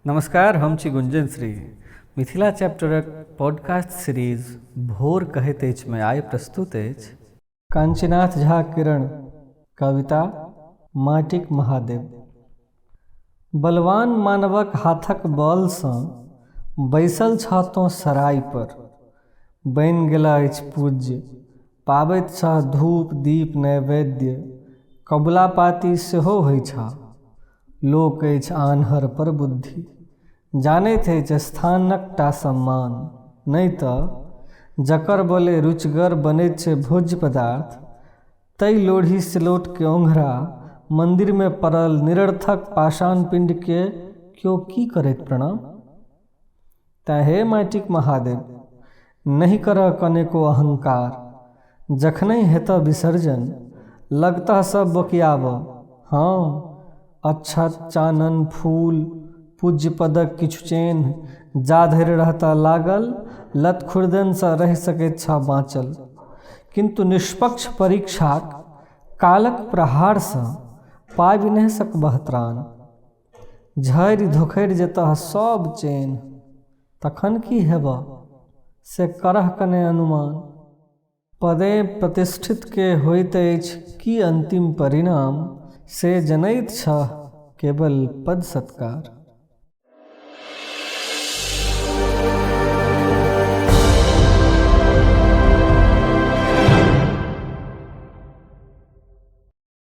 नमस्कार, हम छी गुंजन श्री। मिथिला चैप्टरक पॉडकास्ट सीरीज भोर कहैत अछि में आइ प्रस्तुत अछि कांचीनाथ झा किरण कविता माटिक महादेव। बलवान मानवक हाथक बल सँ बैसल छ तों सराय पर, बनि गेला अछि पूज्य, पाबैत छ धूप दीप नैवेद्य, कबुला पाती सेहो होइ छ, लोक अछि आन्हर पर बुद्धि, जानैत अछि स्थानक टा सम्मान, नहि तऽ जकर बले रुचिगर बनैत छै भोज्य पदार्थ, तै लोढ़ी सिलौट के ओंघरा मंदिर में पड़ल निरर्थक पाषाण पिंड के क्यों की करैत प्रणाम। तैं हे माटिक महादेव, नहीं करह कनेको अहंकार, जखनहि हेतह विसर्जन लगतह सब बोकियाबऽ। हाँ, अक्षत चानन फूल पूज्य पदक किछु चेन्ह जा धरि रहता लागल, लत खुर्दन सँ रहि सकैत छ बाँचल, किंतु निष्पक्ष परीक्षाक कालक प्रहार सँ पाबि नहि सकबह त्राण। झड़ि धोखरि जेतह सब चेन्ह, तखन की हेबह से करह कने अनुमान। पदे प्रतिष्ठित के होइत अछि की अंतिम परिणाम, से जनैत छह केवल पद सत्कार।